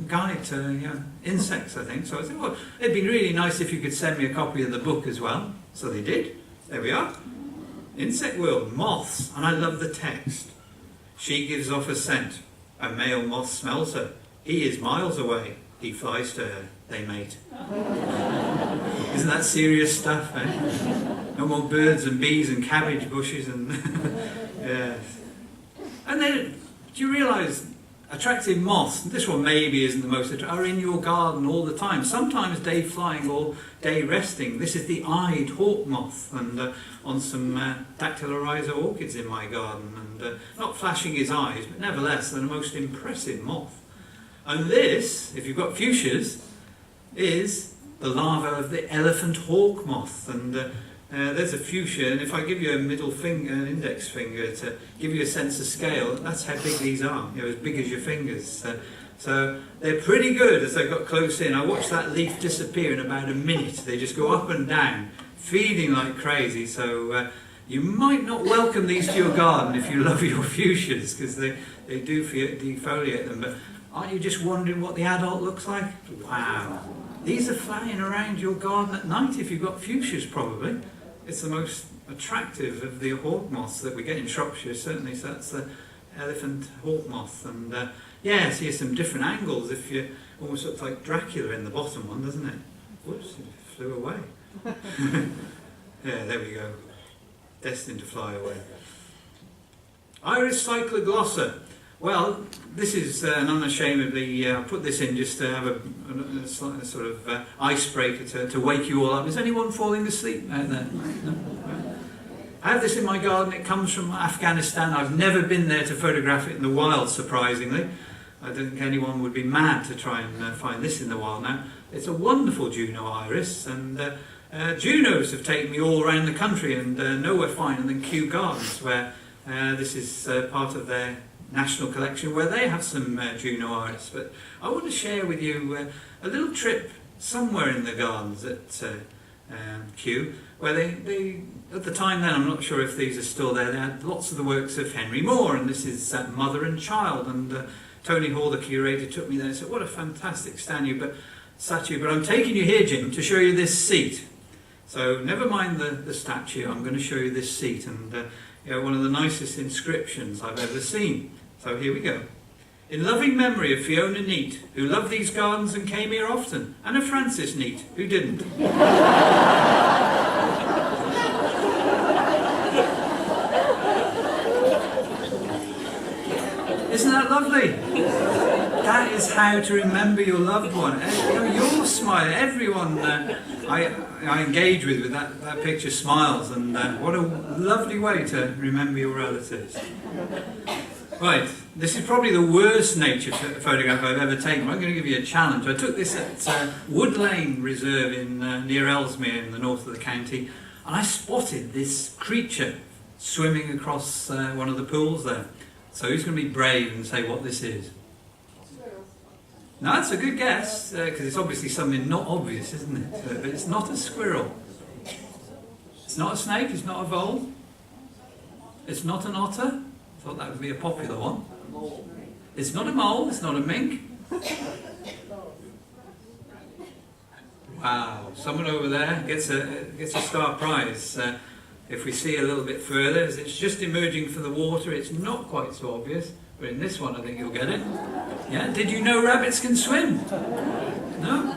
guide to insects, I think. So I said, well, it'd be really nice if you could send me a copy of the book as well. So they did. There we are. Insect World, moths, and I love the text. She gives off a scent. A male moth smells her. He is miles away. He flies to her. They mate. Isn't that serious stuff, eh? No more birds and bees and cabbage bushes and... yes. And then, do you realise attractive moths, this one maybe isn't the most attractive, are in your garden all the time. Sometimes day flying or day resting. This is the eyed hawk moth, and on some dactylorhiza orchids in my garden, and not flashing his eyes, but nevertheless they're the most impressive moth. And this, if you've got fuchsias, is the larva of the elephant hawk moth, and there's a fuchsia, and if I give you a middle finger, an index finger, to give you a sense of scale, that's how big these are, as big as your fingers. So they're pretty good as I got close in. I watched that leaf disappear in about a minute. They just go up and down, feeding like crazy. So you might not welcome these to your garden if you love your fuchsias, because they do defoliate them. But aren't you just wondering what the adult looks like? Wow. These are flying around your garden at night if you've got fuchsias, probably. It's the most attractive of the hawk moths that we get in Shropshire, certainly. So that's the elephant hawk moth. And yeah, see some different angles. If you almost looks like Dracula in the bottom one, doesn't it? Whoops, it flew away. Yeah, there we go. Destined to fly away. Iris cycloglossa. Well, this is an unashamedly, I put this in just to have a sort of icebreaker to wake you all up. Is anyone falling asleep out there? No? I have this in my garden. It comes from Afghanistan. I've never been there to photograph it in the wild, surprisingly. I don't think anyone would be mad to try and find this in the wild now. It's a wonderful Juno iris, and Junos have taken me all around the country, and nowhere finer than Kew Gardens, where this is part of their national collection, where they have some Juno iris. But I want to share with you a little trip somewhere in the gardens at Kew, where they at the time then, I'm not sure if these are still there, they had lots of the works of Henry Moore, and this is Mother and Child, and Tony Hall, the curator, took me there and said, what a fantastic statue. But statue, but I'm taking you here, Jim, to show you this seat. So never mind the statue, I'm going to show you this seat, and one of the nicest inscriptions I've ever seen. So here we go. In loving memory of Fiona Neat, who loved these gardens and came here often, and of Francis Neat, who didn't. Isn't that lovely? That is how to remember your loved one. You're smiling. Everyone I engage with that picture smiles, and what a lovely way to remember your relatives. Right, this is probably the worst nature photograph I've ever taken. I'm going to give you a challenge. I took this at Wood Lane Reserve in near Ellesmere in the north of the county, and I spotted this creature swimming across one of the pools there. So who's going to be brave and say what this is? No, that's a good guess, because it's obviously something not obvious, isn't it? But it's not a squirrel. It's not a snake, it's not a vole. It's not an otter. I thought that would be a popular one. It's not a mole, it's not a mink. Wow, someone over there gets a star prize. If we see a little bit further, as it's just emerging from the water, it's not quite so obvious. But in this one, I think you'll get it. Yeah, did you know rabbits can swim? No?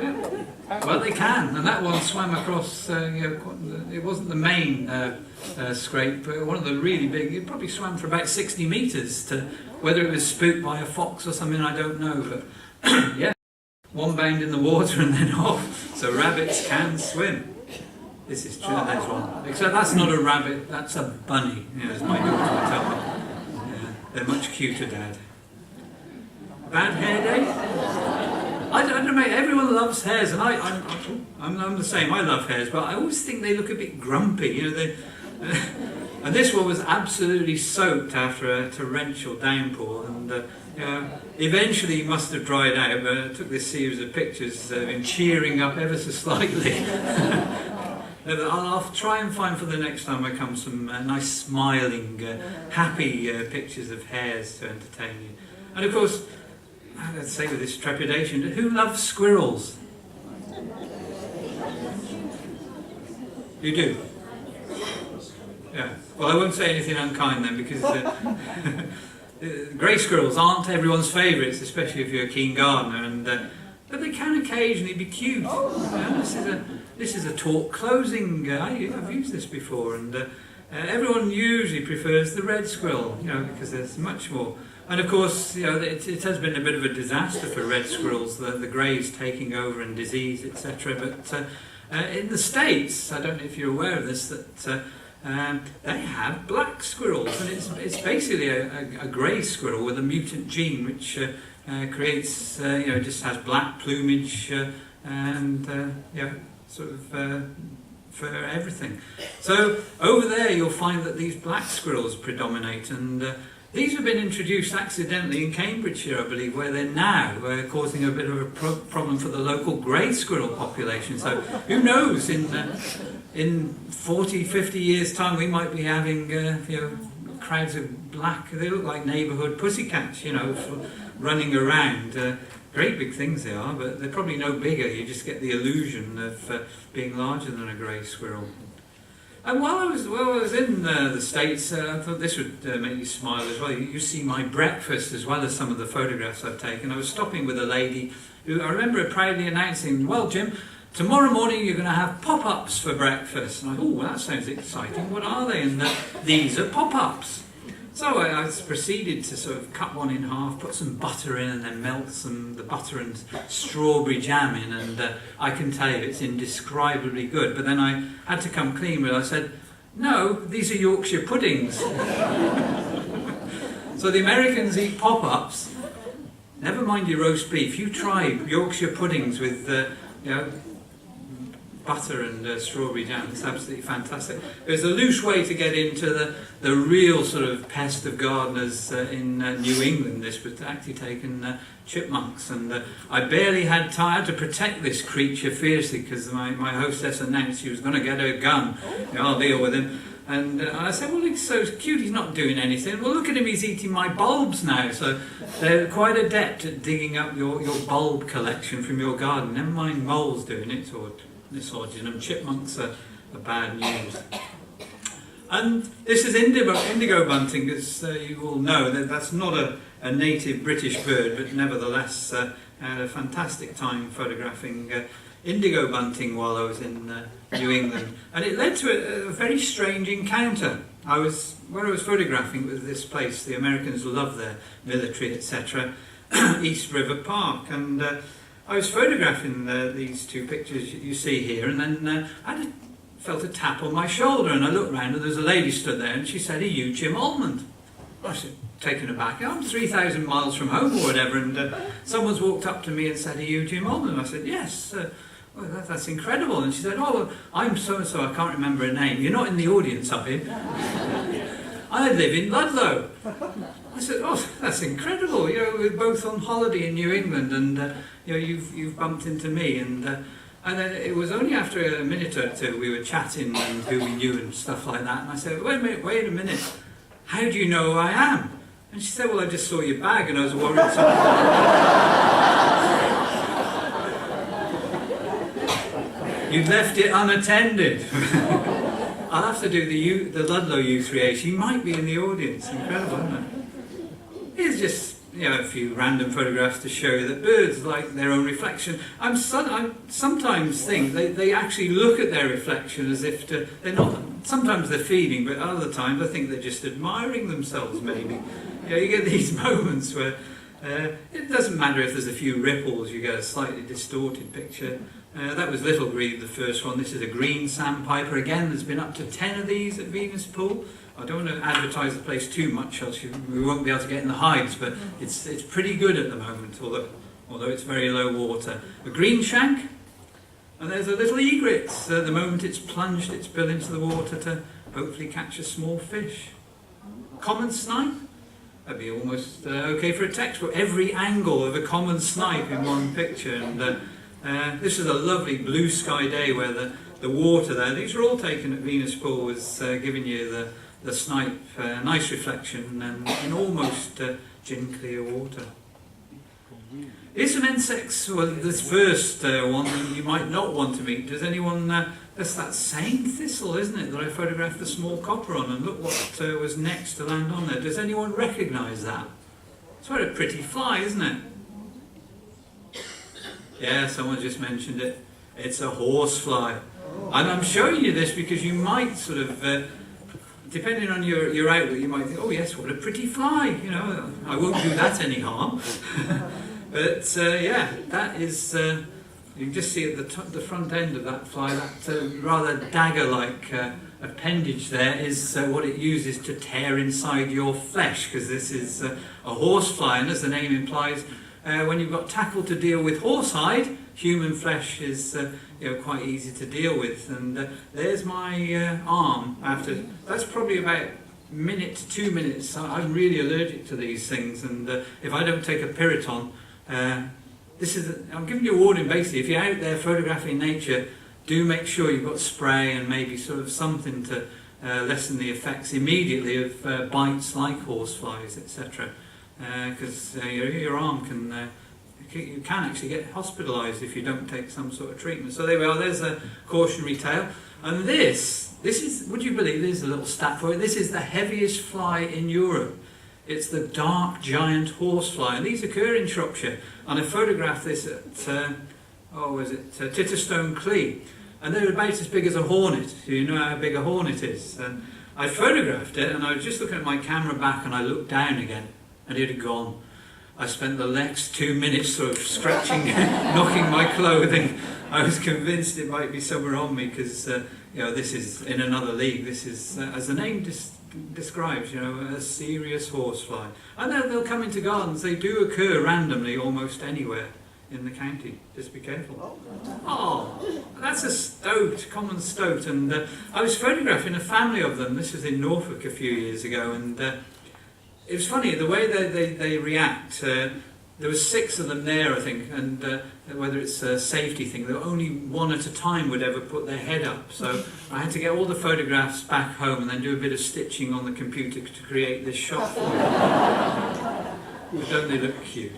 Yeah. Well, they can, and that one swam across, it wasn't the main scrape, but one of the really big, it probably swam for about 60 metres, to whether it was spooked by a fox or something, I don't know, but yeah, one bound in the water and then off, so rabbits can swim. This is true, there's one. Except that's not a rabbit, that's a bunny, as my daughter would tell me. Yeah, they're much cuter, Dad. Bad hair day? I don't know, mate, everyone loves hares, and I'm the same, I love hares, but I always think they look a bit grumpy, and this one was absolutely soaked after a torrential downpour, and eventually he must have dried out, but I took this series of pictures of him cheering up ever so slightly. I'll try and find for the next time I come some nice smiling, happy pictures of hares to entertain you. And of course, let's say with this trepidation, who loves squirrels? You do? Yeah. Well, I won't say anything unkind then, because grey squirrels aren't everyone's favourites, especially if you're a keen gardener, and but they can occasionally be cute. This is a talk closing. I've used this before, and everyone usually prefers the red squirrel, because there's much more. And of course, it has been a bit of a disaster for red squirrels, the greys taking over and disease, etc. But in the States, I don't know if you're aware of this, that they have black squirrels, and it's basically a grey squirrel with a mutant gene which creates, just has black plumage and sort of for everything. So over there you'll find that these black squirrels predominate, and these have been introduced accidentally in Cambridgeshire, I believe, where they're now causing a bit of a problem for the local grey squirrel population. So who knows, in 40, 50 years' time we might be having crowds of black, they look like neighbourhood pussycats, running around. Great big things they are, but they're probably no bigger. You just get the illusion of being larger than a grey squirrel. And while I was in the States, I thought this would make you smile as well. You see my breakfast as well as some of the photographs I've taken. I was stopping with a lady who I remember her proudly announcing, "Well, Jim, tomorrow morning you're going to have pop-ups for breakfast." And I thought, "Oh, that sounds exciting. What are they?" And these are pop-ups. So I proceeded to sort of cut one in half, put some butter in, and then melt the butter and strawberry jam in, and I can tell you it's indescribably good. But then I had to come clean with it. I said, "No, these are Yorkshire puddings." So the Americans eat pop-ups. Never mind your roast beef. You try Yorkshire puddings with butter and strawberry jam. It's absolutely fantastic. There's a loose way to get into the real sort of pest of gardeners in New England. This was actually taken chipmunks, and I barely had time to protect this creature fiercely because my hostess announced she was going to get her gun. I'll deal with him. And I said, well, he's so cute, he's not doing anything. Well, look at him, he's eating my bulbs now. So they're quite adept at digging up your bulb collection from your garden. Never mind moles doing it, or this sort of chipmunks are bad news. And this is indigo bunting, as you all know. That's not a native British bird, but nevertheless I had a fantastic time photographing indigo bunting while I was in New England. And it led to a very strange encounter. Where I was photographing was this place, the Americans love their military, etc., East River Park. And I was photographing these two pictures you see here, and then I felt a tap on my shoulder, and I looked round and there was a lady stood there, and she said, "Are you Jim Almond?" I said, taken aback, I'm 3,000 miles from home or whatever, and someone's walked up to me and said, "Are you Jim Almond?" I said, "Yes." Well, that's incredible. And she said, "Oh, well, I'm so-and-so, I can't remember her name. You're not in the audience, are you?" "I live in Ludlow." I said, "Oh, that's incredible. We're both on holiday in New England, and you've bumped into me." And then it was only after a minute or two we were chatting and who we knew and stuff like that. And I said, wait a minute. How do you know who I am?" And she said, "Well, I just saw your bag and I was worried." "You've left it unattended." I'll have to do the Ludlow U3A. She might be in the audience. Incredible, isn't it? Here's just a few random photographs to show you that birds like their own reflection. I sometimes think they actually look at their reflection as if they're not. Sometimes they're feeding, but other times I think they're just admiring themselves. Maybe you get these moments where it doesn't matter if there's a few ripples. You get a slightly distorted picture. That was Little Grebe, the first one. This is a green sandpiper. Again, there's been up to 10 of these at Venus Pool. I don't want to advertise the place too much, else we won't be able to get in the hides, but it's pretty good at the moment, although it's very low water. A green shank, and there's a little egret. At the moment it's plunged its bill into the water to hopefully catch a small fish. Common snipe, that'd be almost okay for a textbook. Every angle of a common snipe in one picture. And this is a lovely blue sky day where the water there, these are all taken at Venus Pool, was giving you the snipe, nice reflection, and in almost gin clear water. Here's some insects. Well, this first one you might not want to meet. Does anyone? That's that same thistle, isn't it, that I photographed the small copper on? And look what was next to land on there. Does anyone recognise that? It's quite a pretty fly, isn't it? Yeah, someone just mentioned it. It's a horsefly. And I'm showing you this because you might sort of, depending on your outlook, you might think, "Oh yes, what a pretty fly." I won't do that any harm. But yeah, that is, you can just see at the front end of that fly, that rather dagger-like appendage there is what it uses to tear inside your flesh, because this is a horsefly, and as the name implies, when you've got tackle to deal with horsehide, human flesh is quite easy to deal with. And there's my arm. That's probably about a minute to 2 minutes. I'm really allergic to these things, and if I don't take a Piriton, I'm giving you a warning basically. If you're out there photographing nature, do make sure you've got spray and maybe sort of something to lessen the effects immediately of bites like horseflies, etc. Because your arm you can actually get hospitalised if you don't take some sort of treatment. So there we are, there's a cautionary tale. And this is, would you believe, there's a little stat for it, this is the heaviest fly in Europe. It's the dark giant horsefly, and these occur in Shropshire. And I photographed this at, Titterstone Clee. And they're about as big as a hornet. You know how big a hornet is. And I photographed it, and I was just looking at my camera back, and I looked down again, and it had gone. I spent the next 2 minutes sort of scratching, knocking my clothing. I was convinced it might be somewhere on me because, this is in another league. This is, as the name describes, a serious horsefly. And they'll come into gardens. They do occur randomly almost anywhere in the county. Just be careful. Oh, that's a stoat, common stoat. And I was photographing a family of them. This was in Norfolk a few years ago, and it was funny, the way they react. there were 6 of them there, I think, and whether it's a safety thing, there were only 1 at a time would ever put their head up. So I had to get all the photographs back home and then do a bit of stitching on the computer to create this shot for you. But don't they look cute?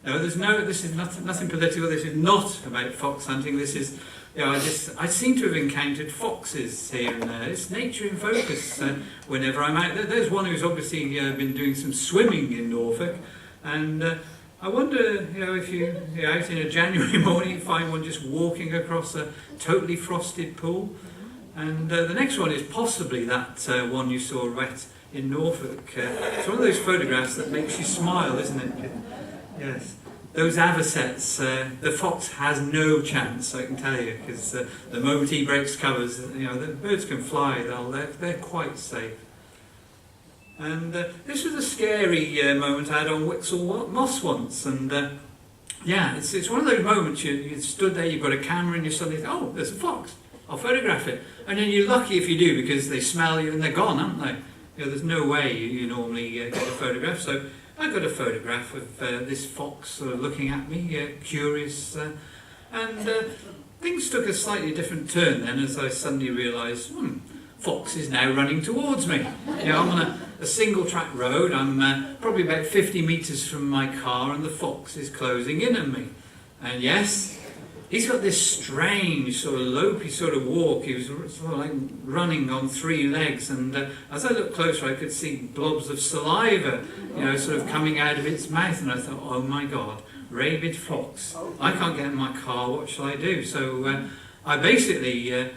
No, this is nothing political. This is not about fox hunting. This is, I seem to have encountered foxes here and there. It's nature in focus whenever I'm out there. There's one who's obviously been doing some swimming in Norfolk, and I wonder, if you're out in a January morning, you find one just walking across a totally frosted pool. And the next one is possibly that one you saw right in Norfolk. It's one of those photographs that makes you smile, isn't it? Yes. Those avocets, the fox has no chance, I can tell you, because the moment he breaks covers, the birds can fly, they're quite safe. And this was a scary moment I had on Wixle Moss once, and it's one of those moments you stood there, you've got a camera, and you suddenly think, oh, there's a fox, I'll photograph it. And then you're lucky if you do, because they smell you and they're gone, aren't they? There's no way you normally get a photograph. So I got a photograph of this fox sort of looking at me, curious, and things took a slightly different turn then as I suddenly realised, fox is now running towards me. I'm on a single track road, I'm probably about 50 metres from my car, and the fox is closing in on me. And yes, he's got this strange sort of lopey sort of walk. He was sort of like running on 3 legs, and as I looked closer I could see blobs of saliva, sort of coming out of its mouth, and I thought, oh my God, rabid fox. I can't get in my car, what shall I do? So I basically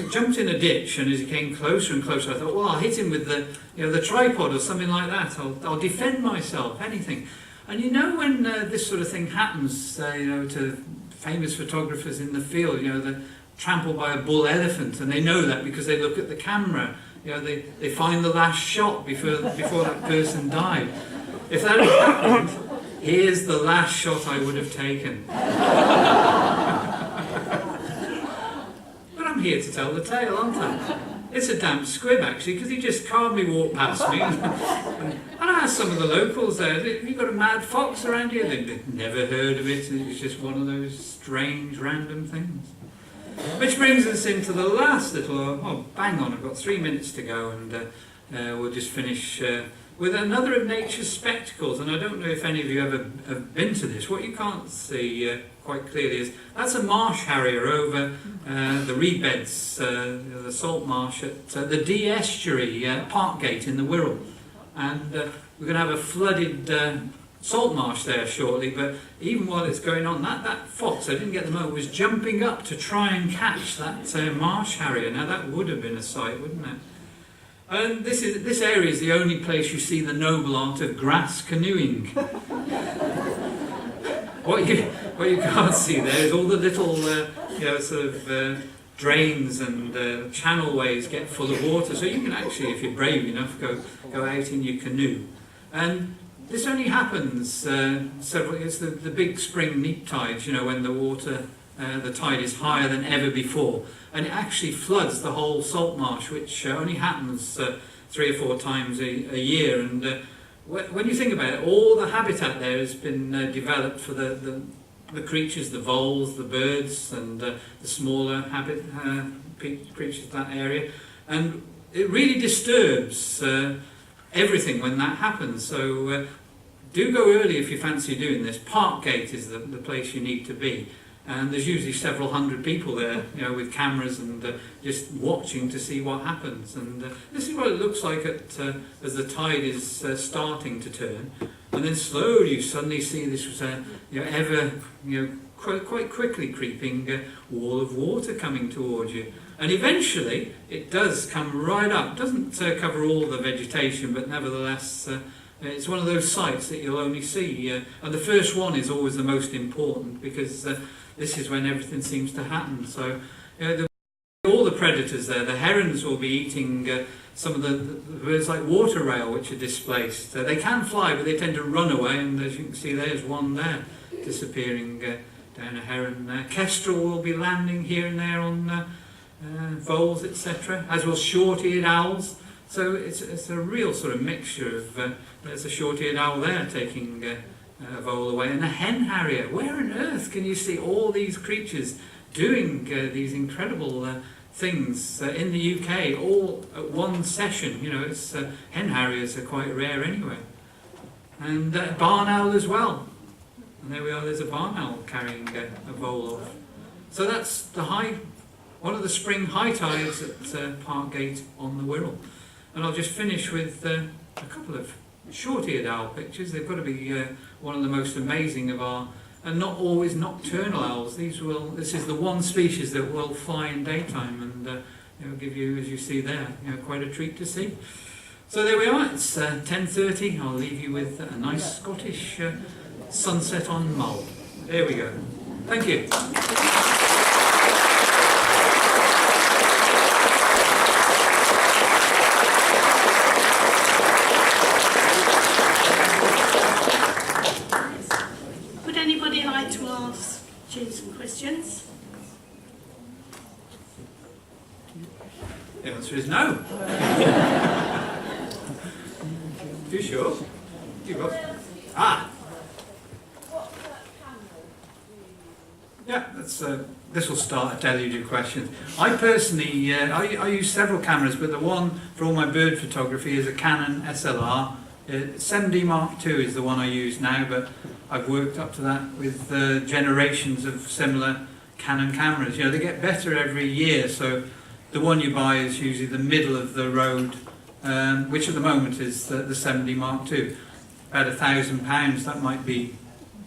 jumped in a ditch, and as he came closer and closer I thought, well, I'll hit him with the tripod or something like that. I'll defend myself, anything. And when this sort of thing happens, to famous photographers in the field, they're trampled by a bull elephant, and they know that because they look at the camera. They find the last shot before that person died. If that had happened, here's the last shot I would have taken. But I'm here to tell the tale, aren't I? It's a damp squib, actually, because he just calmly walked past me. And I asked some of the locals there, have you got a mad fox around here? They'd never heard of it. It was just one of those strange, random things. Which brings us into the last little, bang on, I've got 3 minutes to go, and we'll just finish with another of nature's spectacles. And I don't know if any of you ever have been to this. What you can't see quite clearly is that's a marsh harrier over the reed beds, the salt marsh at the Dee Estuary park gate in the Wirral. And we're going to have a flooded salt marsh there shortly, but even while it's going on, that fox, I didn't get the moment, was jumping up to try and catch that marsh harrier. Now that would have been a sight, wouldn't it? And this area is the only place you see the noble art of grass canoeing. What you can't see there is all the little drains and channelways get full of water, so you can actually, if you're brave enough, go out in your canoe. And this only happens it's the big spring neap tides, when the water, the tide is higher than ever before, and it actually floods the whole salt marsh, which only happens 3 or 4 times a year. And when you think about it, all the habitat there has been developed for the creatures, the voles, the birds, and the smaller creatures in that area. And it really disturbs everything when that happens. So do go early if you fancy doing this. Parkgate is the place you need to be. And there's usually several hundred people there, with cameras and just watching to see what happens. And this is what it looks like as the tide is starting to turn. And then slowly you suddenly see this quite quickly creeping wall of water coming towards you. And eventually it does come right up. It doesn't cover all the vegetation, but nevertheless it's one of those sights that you'll only see. And the first one is always the most important, because this is when everything seems to happen. So all the predators there, the herons will be eating some of the birds like water rail, which are displaced. They can fly, but they tend to run away, and as you can see, there's one there disappearing down a heron. Kestrel will be landing here and there on voles, etc., as will short-eared owls. So it's a real sort of mixture of, there's a short-eared owl there taking a vole away, and a hen harrier. Where on earth can you see all these creatures doing these incredible things in the UK all at one session? You know, it's hen harriers are quite rare anyway. And barn owl as well. And there we are, there's a barn owl carrying a vole off. So that's one of the spring high tides at Parkgate on the Wirral. And I'll just finish with a couple of short-eared owl pictures. They've got to be one of the most amazing of our, and not always nocturnal owls. This is the one species that will fly in daytime, and give you, as you see there, quite a treat to see. So there we are. It's 10:30. I'll leave you with a nice Scottish sunset on Mull. There we go. Thank you. Would anybody like to ask Jim some questions? The answer is no. You sure? You got? Yeah, this will start a deluge of questions. I personally, I use several cameras, but the one for all my bird photography is a Canon SLR. 7D Mark II is the one I use now, but I've worked up to that with generations of similar Canon cameras. They get better every year, so the one you buy is usually the middle of the road, which at the moment is the 7D Mark II. About £1,000, that might be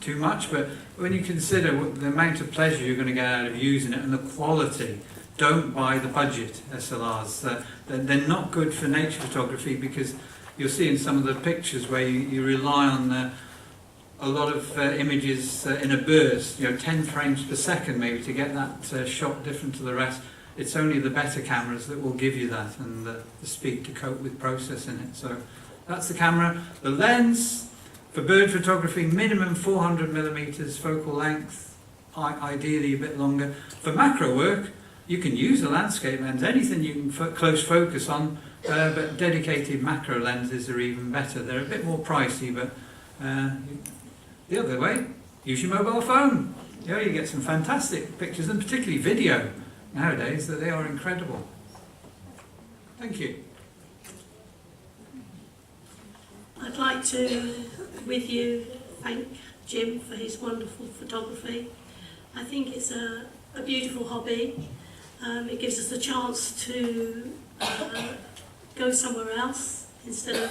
too much, but when you consider the amount of pleasure you're going to get out of using it and the quality, don't buy the budget SLRs. They're not good for nature photography, because you'll see in some of the pictures where you rely on a lot of images in a burst, 10 frames per second maybe, to get that shot different to the rest. It's only the better cameras that will give you that, and the speed to cope with processing it. So that's the camera. The lens, for bird photography, minimum 400mm focal length, ideally a bit longer. For macro work, you can use a landscape lens, anything you can close focus on, but dedicated macro lenses are even better. They're a bit more pricey, but the other way, use your mobile phone. You get some fantastic pictures, and particularly video nowadays, that they are incredible. Thank you. I'd like to, with you, thank Jim for his wonderful photography. I think it's a beautiful hobby. It gives us a chance to go somewhere else instead of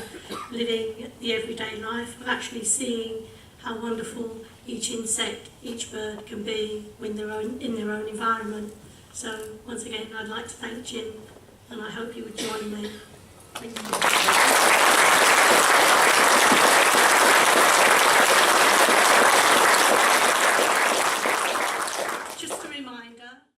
living the everyday life, of actually seeing how wonderful each insect, each bird can be when they're in their own environment. So once again, I'd like to thank Jim, and I hope you would join me. Thank you.